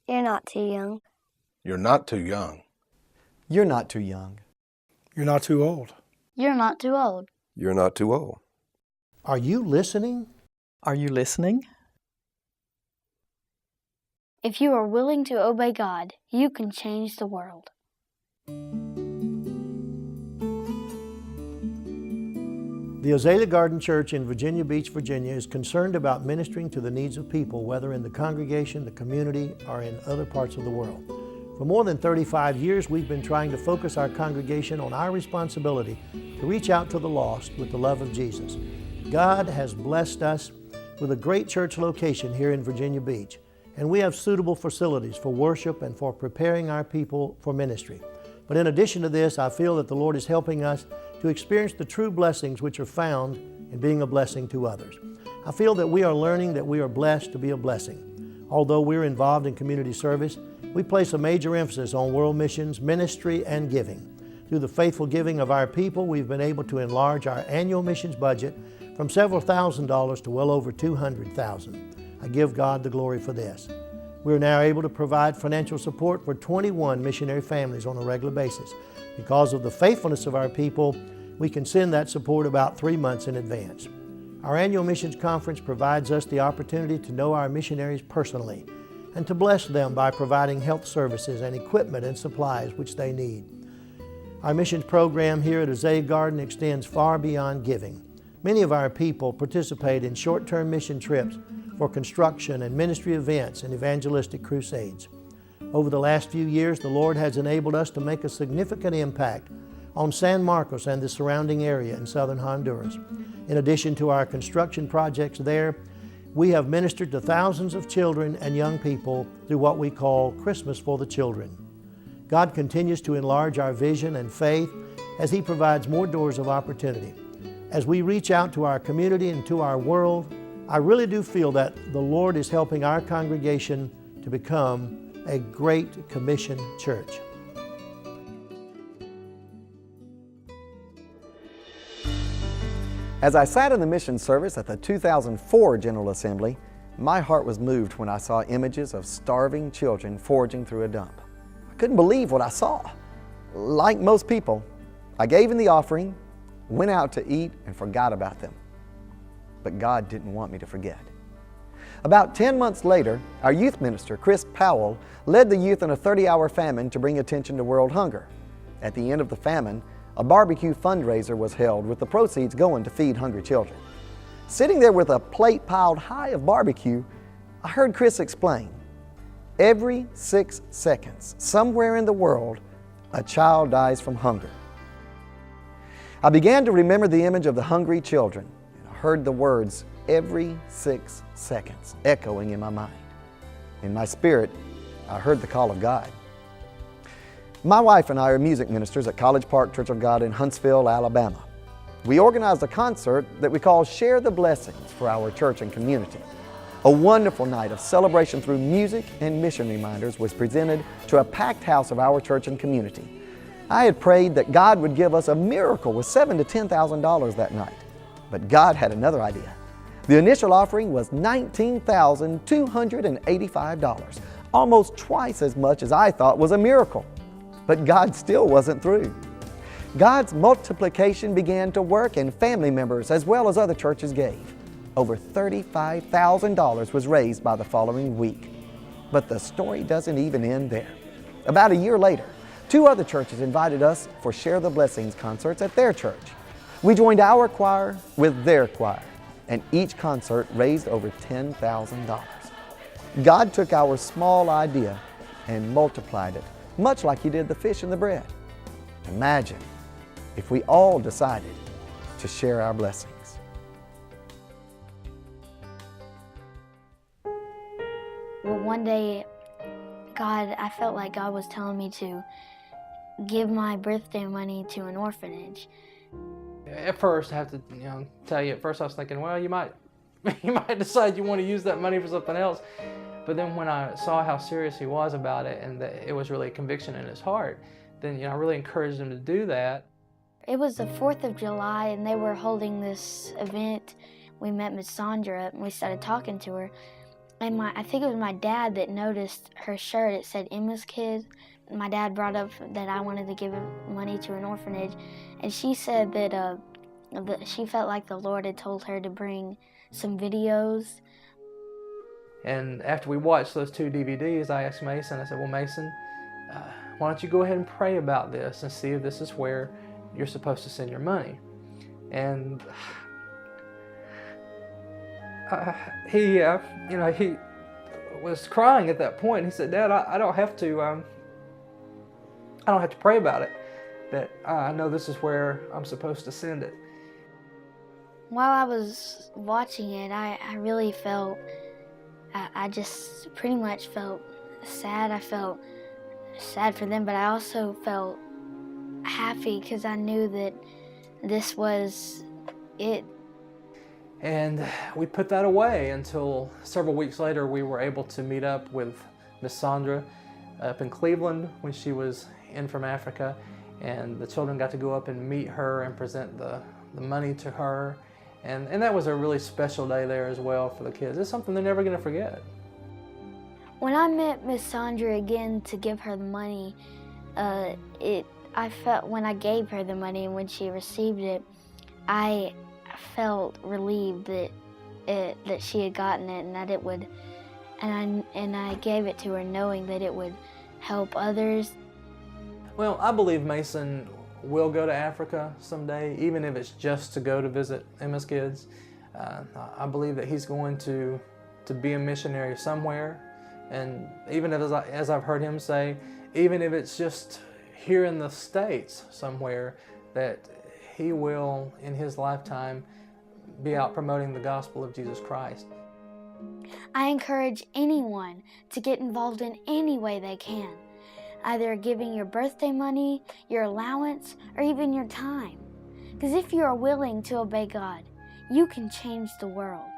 You're not too young. You're not too young. You're not too young. You're not too old. You're not too old. You're not too old. Are you listening? Are you listening? If you are willing to obey God, you can change the world. The Azalea Garden Church in Virginia Beach, Virginia is concerned about ministering to the needs of people, whether in the congregation, the community, or in other parts of the world. For more than 35 years, we've been trying to focus our congregation on our responsibility to reach out to the lost with the love of Jesus. God has blessed us with a great church location here in Virginia Beach, and we have suitable facilities for worship and for preparing our people for ministry. But in addition to this, I feel that the Lord is helping us to experience the true blessings which are found in being a blessing to others. I feel that we are learning that we are blessed to be a blessing. Although we're involved in community service, we place a major emphasis on world missions, ministry, and giving. Through the faithful giving of our people, we've been able to enlarge our annual missions budget from several $1,000s to well over $200,000. I give God the glory for this. We're now able to provide financial support for 21 missionary families on a regular basis. Because of the faithfulness of our people, we can send that support about 3 months in advance. Our annual missions conference provides us the opportunity to know our missionaries personally and to bless them by providing health services and equipment and supplies which they need. Our missions program here at Azalea Garden extends far beyond giving. Many of our people participate in short-term mission trips for construction and ministry events and evangelistic crusades. Over the last few years, the Lord has enabled us to make a significant impact on San Marcos and the surrounding area in southern Honduras. In addition to our construction projects there, we have ministered to thousands of children and young people through what we call Christmas for the Children. God continues to enlarge our vision and faith as He provides more doors of opportunity. As we reach out to our community and to our world, I really do feel that the Lord is helping our congregation to become a Great Commission church. As I sat in the mission service at the 2004 General Assembly, my heart was moved when I saw images of starving children foraging through a dump. I couldn't believe what I saw. Like most people, I gave in the offering, went out to eat, and forgot about them. But God didn't want me to forget. About 10 months later, our youth minister, Chris Powell, led the youth in a 30-hour famine to bring attention to world hunger. At the end of the famine, a barbecue fundraiser was held with the proceeds going to feed hungry children. Sitting there with a plate piled high of barbecue, I heard Chris explain, every 6 seconds, somewhere in the world, a child dies from hunger. I began to remember the image of the hungry children, and I heard the words, every 6 seconds, echoing in my mind. In my spirit, I heard the call of God. My wife and I are music ministers at College Park Church of God in Huntsville, Alabama. We organized a concert that we call Share the Blessings for our church and community. A wonderful night of celebration through music and mission reminders was presented to a packed house of our church and community. I had prayed that God would give us a miracle with $7,000 to $10,000 that night, but God had another idea. The initial offering was $19,285, almost twice as much as I thought was a miracle. But God still wasn't through. God's multiplication began to work, and family members as well as other churches gave. Over $35,000 was raised by the following week. But the story doesn't even end there. About a year later, 2 other churches invited us for Share the Blessings concerts at their church. We joined our choir with their choir, and each concert raised over $10,000. God took our small idea and multiplied it, much like He did the fish and the bread. Imagine if we all decided to share our blessings. Well, one day, I felt like God was telling me to give my birthday money to an orphanage. At first, I have to tell you, at first I was thinking, well, you might decide you want to use that money for something else. But then when I saw how serious he was about it and that it was really a conviction in his heart, then I really encouraged him to do that. It was the 4th of July and they were holding this event. We met Miss Sandra and we started talking to her. And I think it was my dad that noticed her shirt. It said Emma's Kid. My dad brought up that I wanted to give money to an orphanage, and she said that she felt like the Lord had told her to bring some videos. And after we watched those 2 DVDs, I asked Mason, I said, well, Mason, why don't you go ahead and pray about this and see if this is where you're supposed to send your money? And he was crying at that point. He said, Dad, I don't have to pray about it. That I know this is where I'm supposed to send it. While I was watching it, I really felt, I just pretty much felt sad. I felt sad for them, but I also felt happy because I knew that this was it. And we put that away until several weeks later we were able to meet up with Miss Sandra up in Cleveland when she was in from Africa, and the children got to go up and meet her and present the money to her. And that was a really special day there as well for the kids. It's something they're never going to forget. When I met Miss Sandra again to give her the money, I felt when I gave her the money and when she received it, I felt relieved that she had gotten it and that it would, and I gave it to her knowing that it would help others. Well, I believe Mason will go to Africa someday, even if it's just to go to visit Emma's kids. I believe that he's going to be a missionary somewhere, and even as I've heard him say, even if it's just here in the States somewhere, that he will, in his lifetime, be out promoting the gospel of Jesus Christ. I encourage anyone to get involved in any way they can, either giving your birthday money, your allowance, or even your time. Because if you are willing to obey God, you can change the world.